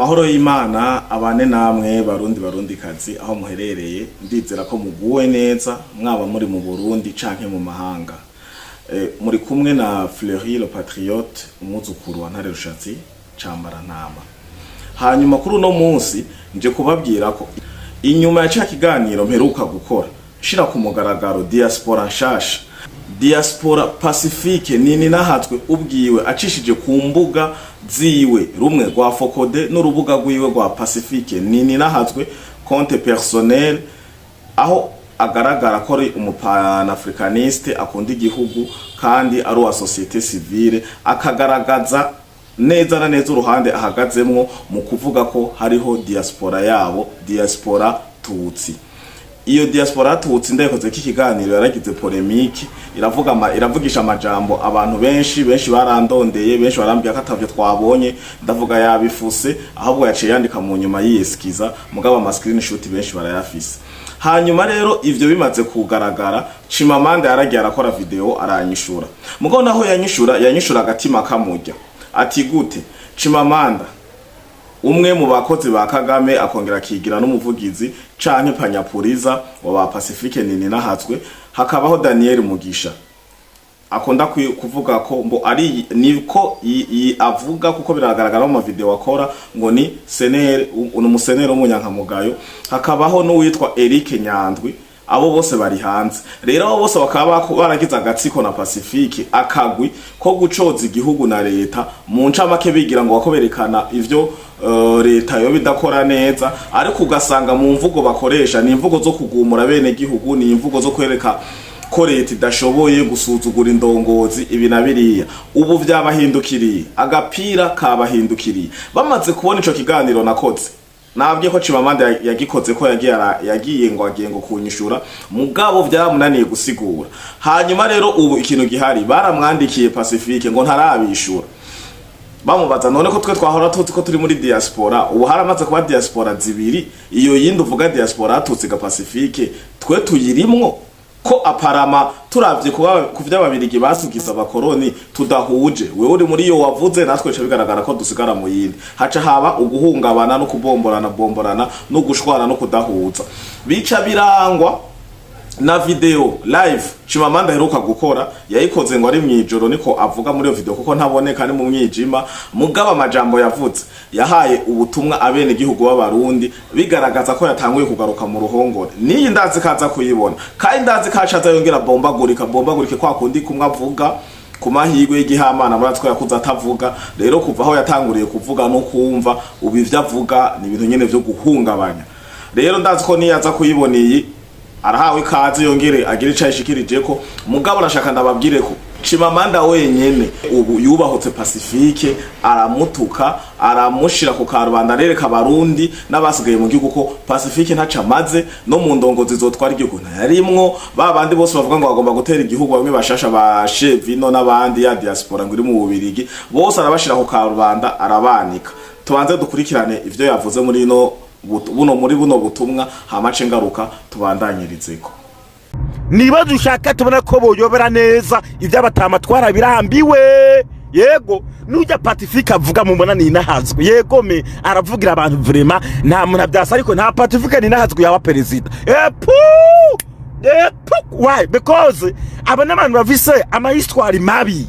Amahoro y'Imana abane namwe barundi kazi aho muherereye, ndizera ko muguwe neza mwaba muri mu Burundi canke mu mahanga. Muri kumwe na Fleury le Patriote, umuzukuru wa Ntare Rushatsi Cambarantama. Hanyuma kuri uno munsi nje kubabwira ko inyuma ya ca kiganiro mperuka gukora shira ku mugaragaro diaspora nshasha, diaspora pacifique nini nahatswe ubwiwe acishije ku mbuga ziwe, rumwe rwa Focode n'urubuga rwiwe rwa Pacifique nini nahatswe compte personnel, aho agaragara ko ari umupanafricaniste akunda igihugu kandi ari wa societe civile, akagaragaza neza na neza uruhande ahagazemwo mu kuvuga ko hariho diaspora yabo, diaspora tutsi. Iyo diaspora tutsi ndakoze kikiganiro yaragize polemique, iravugisha amajambo abantu benshi barandondeye, benshi barambye katavyo twabonye, ndavuga yabifuse ahubwo yaciye yandika mu nyuma yiyeskiza, mugaba ama screenshot benshi barayafise. Hanyuma rero ivyo bimaze kugaragara, Chimamanda yaragiye arakora video aranyishura. Mugabo naho yanyishura agatima kamurya. Ati gute? Chimamanda umwe mu bakozi ba Kagame akongera kigira n'umuvugizi canke panyapuriza wa Pacifique nini nahatswe, hakabaho Daniel Mugisha akonda kuvuga ko mbo ari niko avuga, kuko biragaragara mu video akora ngo ni senere umusenere w'umunyankamugayo, hakabaho n'uwitwa Eric Nyandwi. Abo bose bari hanze. Rero abo bose bakaba baragize agatsiko na Pacifique akagwi ko gucoza igihugu na leta, mu ncamake bigira ngo bakoberekana ivyo leta yo bidakora neza, ariko ugasanga mu mvugo bakoresha ni imvugo zo kugumura bene gihugu, ni imvugo zo kwereka ko leta idashoboye gusuzugura indongozi ibi na biriya. Ubu vyabahindukiriye, agapira kabahindukiriye. Bamaze kubona ico kiganiro nakoze, nabwiye ko Chimamanda yagikoze ko yagiye ngo kunyishura, mugabo vyamunaniye gusigura. Hanyuma rero ubu ikintu gihari, baramwandikiye Pacifique ngo ntarabishura, bamubaza none ko twe twahora tuzi ko turi muri diaspora, ubu haramaze kuba diaspora zibiri, iyo yindi uvuga diaspora tutsi ga Pacifique twe tuyirimwo, ko aparama turavye kuvya babirigi basugiza abakoroni tudahuje. Wewe uri muri yo wavuze, natwe bigaragara ko dusigara mu yindi, haca haba uguhungabana no kubomborana no gushwana no kudahuza, bica birangwa na video live Chimamanda heruka gukora. Yayikoze ngo ari mwijoro niko avuga muri iyo video, kuko ntaboneka ni mu mwijima, mugaba amajambo yavuze yahaye ubutumwa abene gihugu b'abarundi, bigaragaza ko yatanguye kugaruka mu ruhongore. Niyi ndazi kaza kuyibona, kandi ndazi kacaza yongera bombagurike kwa kundi kumwe avuga ku mahirwe y'igihamana muratwe yakuza atavuga. Rero kuva aho yatanguriye kuvuga no kumva ubu ivyo avuga ni ibintu nyene vyo guhungabanya. Rero ndazi ko niyaza kuyiboniye arahawe kazi yongere agire icayishikirije ko, mugabo nashaka ndababwire ko Chimamanda wenyene ubu yubahotse Pacifique, aramutuka aramushira ku karubanda, rereka abarundi n'abasigaye mu gihugu ko Pacifique ntaca amaze, no mu ndongozi zotwara igihugu ntayarimwo. Babandi bose bavuga ngo bagomba gutera igihugu, bamwe bashasha ba Chevino n'abandi ya diaspora ngo iri mu Bubirigi, bose arabashira ku karubanda arabanika. Tubanze dukurikirane ivyo yavuze muri muri buno butumwa, hamace ngaruka tubandanyirizeko. Niba dushaka tubona ko boyobera neza ivy'abatama twarabirambiwe. Yego nujya Pacifique avuga mu mbona ni nahazwe, yego me aravugira abantu vraiment nta muntu abyasa, ariko nta Pacifique ni nahazwe yaba president. Why? Because abana abantu bavise ama histoire mabi,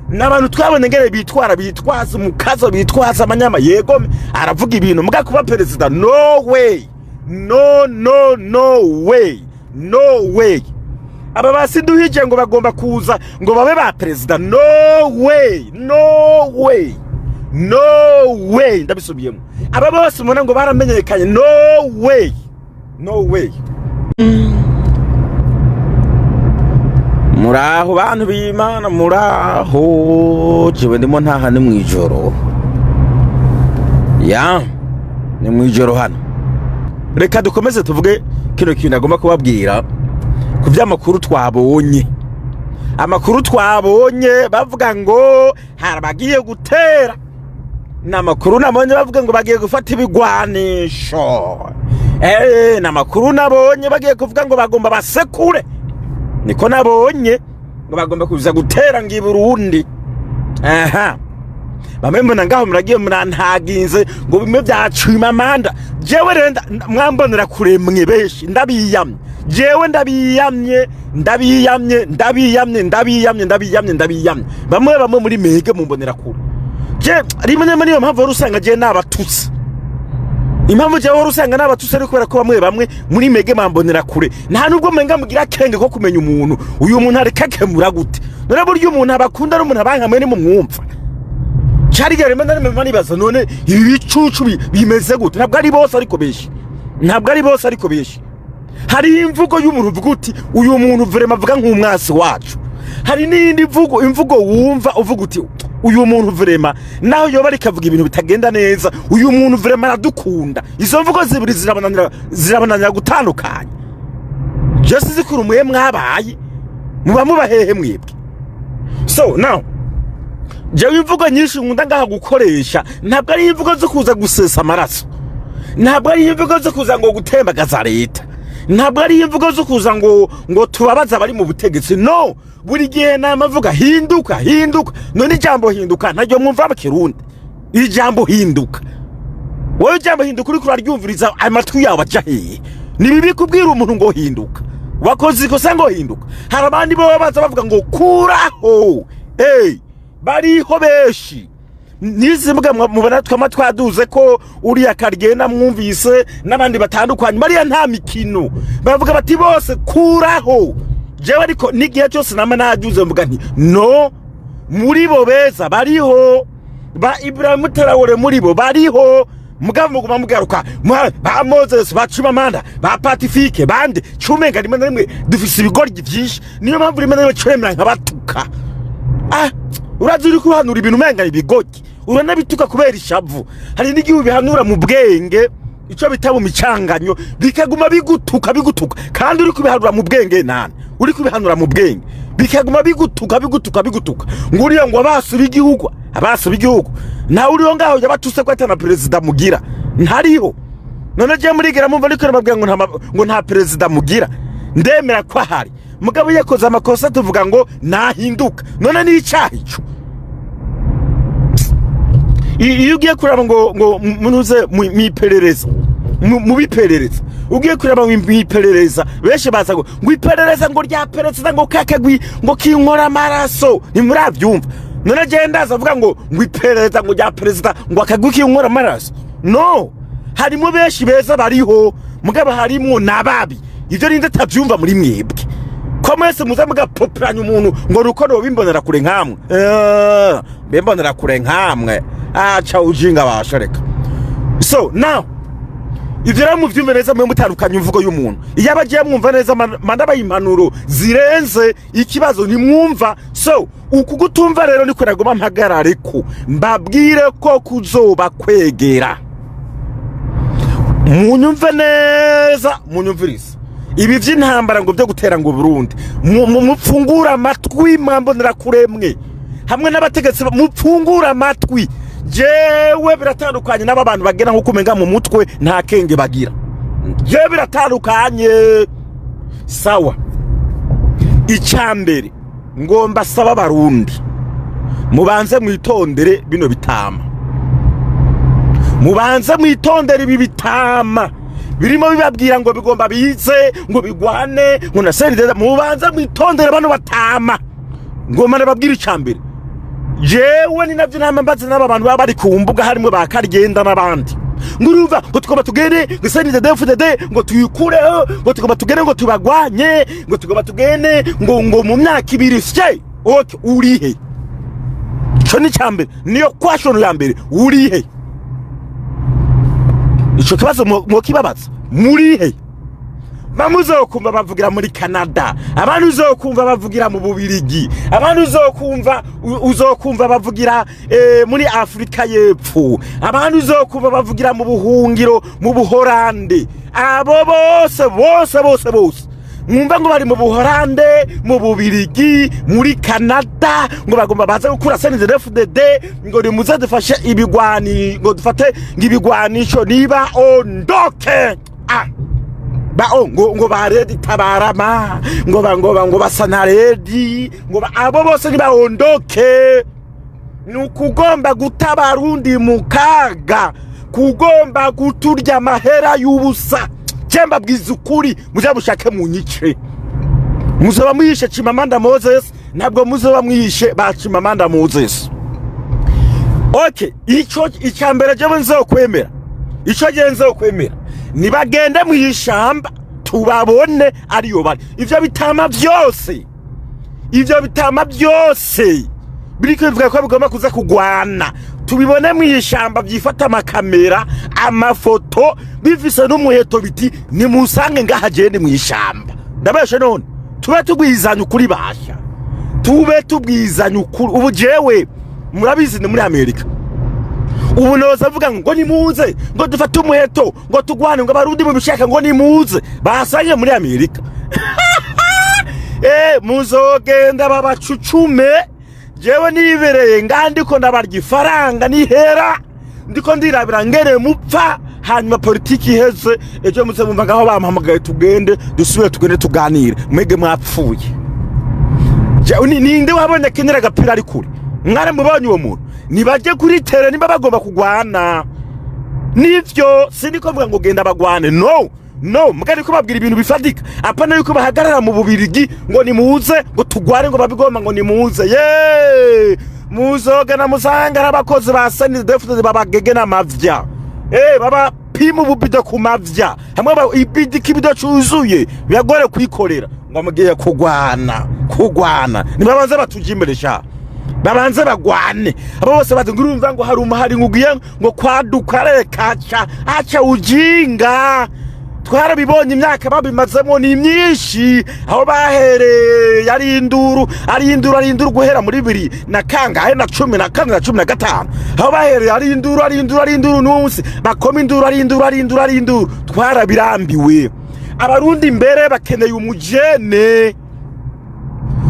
n'abantu twabone ngere bitwaza mukazo, bitwaza amanyama. Yego aravuga ibintu muga kuba president, no way, no way. Aba basiduhije ngo bagomba kuza ngo babe ba president, no way. Ndabisubiyemo, aba bose mubona ngo baramenyekanye, no way. Muraho bantu b'Imana, muraho. Jewe ndimo ntaha ni mwijoro, ni mwijoro hano. Reka dukomeze tuvuge kino kintu agomba kubabwira ku vy'amakuru twabonye. Amakuru twabonye bavuga ngo harabagiye gutera, n'amakuru nabonye bavuga ngo bagiye gufata ibigwanisho. N'amakuru nabonye bagiye kuvuga ngo bagomba basekure, niko nabonye ngo bagomba kuza gutera ngi Burundi. bamwe mbona ngaho muragiye murantaginze ngo bimwe byacima amanda jewe renda mwambonera kuremwe beshi ndabiyamye jewe ndabiyamye bamwe muri mege mumbonera kure je rimwe muri yo mpamvu rusanga je nabatutsi impamvu je rusanga nabatutsi ariko kubera ko bamwe muri mege mambonera kure nta nubwo menga mugira kenge ko kumenya umuntu uyu muntu arekakemura gute none buryo umuntu abakunda n'umuntu abankamwe ni mu mwumva cyari gare rimwe nibaza none ibi bicucu bimeze gute ntabwo ari bose ariko beshi hari imvugo y'umuntu uvuga uti uyu muntu vraiment avuga nk'umwasi wacu hari n'indi imvugo wumva uvuga uti uyu muntu vraiment naho yoba arikavuga ibintu bitagenda neza uyu muntu vraiment aradukunda izo mvugo zibiri zirabananira gutandukanya je sizikuru mwe mwabaye muba mubahehe mwebwe so now jewe imvugo nyinshi nkunda ngaha gukoresha ntabwo ari imvugo zo kuza gusesa amaraso ntabwo ari imvugo zo kuza ngo gutembagaza leta ntabwo ari imvugo zo kuza ngo tubabaza bari mu butegetsi no buri gihe namavuga hinduka none ijambo hinduka ntajyo mwumva abakirundi ijambo hinduka wowe ijambo hinduka uri kuraryumviriza amatwi yawe aja hehe ni bibi kubwira umuntu ngo hinduka wakoze ikosa ngo hinduka hari abandi bo baza bavuga ngo kuraho bariho beshi nizimbwa mubona twaduze ko uriya karigenda mwumvise n'abandi batandukanye bariya nta mikino bavuga bati bose kuraho jewe ariko nigihe cyose nama naduze mvuga nti no muri bo beza bariho ba Ibrahim Traoré muri bo bariho muguma mugaruka ba Moses ba Chimamanda ba Pacifique bande cumenga rimwe na rimwe dufise ibigoryi byinshi niyo mpamvu rimwe na rimwe cwemera nkabatuka urazi uri kuhanura ibintu menga ibigogi uranabituka kubera ishavu hari n'igihe bihanura mu bwenge ico bita mu micanganyo bikaguma bigutuka kandi uri kubihanura mu bwenge nane uri kubihanura mu bwenge bikaguma bigutuka nguriyo ngo abasu b'igihugu na uriyo ngaho yabatuse ko atana president mugira ntariho none je murigera mumva ariko nababwira ngo nta president mugira ndemera ko ahari mugabo yakoze amakosa tuvuga ngo nahinduka none ni icyaha ico iyo ugiye kuraba ngo munuze miperereza mu biperereza ugiye kuraba miperereza beshe baza ngo iperereza ngo rya perezida ngo kakagwi ngo kinkora amaraso ni murabyumva none je ndaza avuga ngo iperereza ngo rya perezida ngo akagwi kinkora amaraso no harimo beshi beza bariho mugabo harimo nababi ivyo rinde tavyumva muri mwebwe ko mwese muza mugapopiranya umuntu ngo rukono bimbonera kure nkamwe bimbonera kure nkamwe acha ujinga bashareka so now ivyo rero muvyumve neza mwe mutandukanye imvugo y'umuntu iyo abagiye mwumva neza manda bayimpanuro zirenze ikibazo ni mwumva so ukugutumva rero niko nagoma mpagarare ko mbabwire ko kuzoba kwegera munyumve neza munyumvirize ibi vy'intambara ngo byo gutera ngo Burundi mupfungura amatwi mwambonera kuremwe hamwe n'abategetsi mupfungura amatwi jewe biratandukanye n'aba bantu bagena nko kumenga mu mutwe nta kenge bagira jewe biratandukanye sawa icambere ngomba saba Barundi mubanze mwitondere bino bitama mubanze mwitondere ibi bitama birimo bibabwira ngo bigomba bize ngo bigwane ngo nasenide mubanza mwitondere bano batama ngoma nababwira icambere jewe ni navyo nambaza n'aba bantu baba bari ku mbuga harimo bakarigenda n'abandi ngurumva ngo tukoma tugende ngisenide defudede ngo tuyikureho ngo tukoma tugende ngo tubagwanye ngo tukoma tugende ngo mu myaka ibiri sye okay urihe cyo ni cyambere niyo question ya mbere urihe ico kibazo mo kibabaza murihe bamuzokumva bavugira muri Canada abantu uzokumva bavugira mu Bubirigi abantu uzokumva bavugira muri Afrika y'Epfo abantu uzokumva bavugira mu buhungiro mu Buholande abo bose mwumva ngo bari mu Buholande mu Bubirigi muri Canada ngo bagomba baza gukura CNDD-FDD ngo nimuze dufashe ibigwani ngo dufate ngibigwanisho niba ondoke ngo baredi tabarama ngo basana redi ngo abo bose ni baondoke nukugomba guta abarundi mu kaga, kugomba guturya amahera y'ubusa. Jemba bwiza ukuri muza mushake mu nyice. Muzaba mwishe Chimamanda Moses, ntabwo muzaba mwishe ba Chimamanda Moses. Okay, icyambere je nzokwemera. Ico je nzokwemera. Nibagende mu ishamba tubabone ariyo bari. Ivyo bitama byose biriko bivuga ko bigomba kuza kugwana, tubibone mu ishamba byifata amakamera, amafoto bivise n'umuheto biti ni musange ngaha jende mu ishamba. Ndabeshe none tube tubwizanya ukuri basha, tube tubwizanya ukuri. Ubu jewe murabizi ni muri Amerika, ubu noza avuga ngo nimuze ngo dufate umuheto ngo tugwane ngo abarundi mu bishaka ngo nimuze basanye muri Amerika. Muzogenda babacucume, jewe nibereye ngandiko ndabarya ifaranga nihera, ndiko ndirabira ngere mupfa, hanyuma politiki iheze ejo muze mumva ngaho bampamagaye tugende dusubire tugende tuganire, mwege mwapfuye. Ninde wabonye kenera gapira ari kuri mware mubonye uwo muntu, nibaje kuri tere nimba bagomba kugwana. Nivyo sindiko mvuga ngo genda bagwane, no mugari ko babwira ibintu bifatika, apana yuko bahagarara mu Bubirigi ngo nimuze ngo tugware ngo babigomba ngo nimuze. Muzoga na musanga abakozi ba SNDF babagege na mavya, baba pima ububido ku mavya, hamwe ibidi kibido cyuzuye byagore kwikorera ngo mugiye kugwana nibabanze batujimberesha, babanze bagwane. Abo bose bazi ngurumva ngo hari umahari ngugiye ngo kwaduka rekaca acha ujinga. Twarabibonye imyaka babimazemo ni myinshi, aho bahereye ari induru guhera muri 2 na kangahe na 14 na 15, aho bahereye ari induru n'umunsi bakoma induru. Twarabirambiwe. Abarundi mbere bakeneye umujene,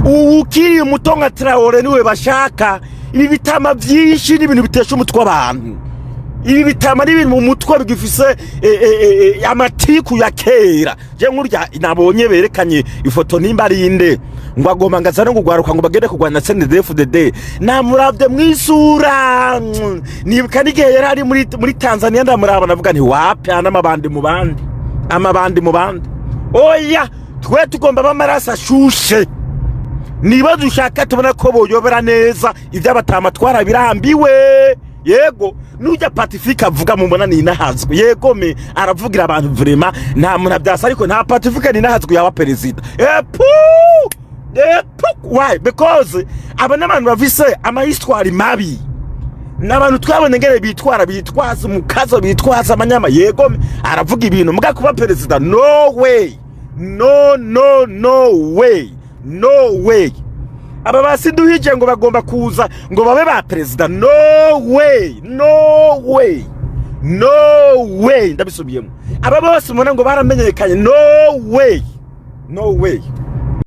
ukiri umutonga Traore niwe bashaka. Ibi bitama byinshi n'ibintu bitesha umutwe abantu, ibi bitama n'ibintu mu mutwe bigifise amatiku ya kera. Je nkurya nabonye berekanye ifoto nimba ari inde ngo agomba ngazana ngo gwaruka ngo bagende kugwana CNDD-FDD, namuravye mwisura. Nibuka n'igihe yari ari muri Tanzania ndamuraba navuga nti wapi amabandi mu bandi. Oya twe tugomba bamaraso ashushe, niba dushaka tubona ko boyobera neza iby'abatama twarabirambiwe. Yego nujya Pacifique avuga mu mbona ni nahazwe, yego me aravugira abantu vrema nta muntu abyasa, ariko nta Pacifique ni nahazwe yawa perezida. Why? Because abana abantu bavise ama histoire mabi, n'abantu twabone ngere bitwaza mukazo bitwaza amanyama. Yego me aravuga ibintu muga kuba perezida, no way. Aba basiduhije ngo bagomba kuza ngo babe ba perezida, no way. Ndabisubiyemo aba bose mubona ngo baramenyekanye, no way.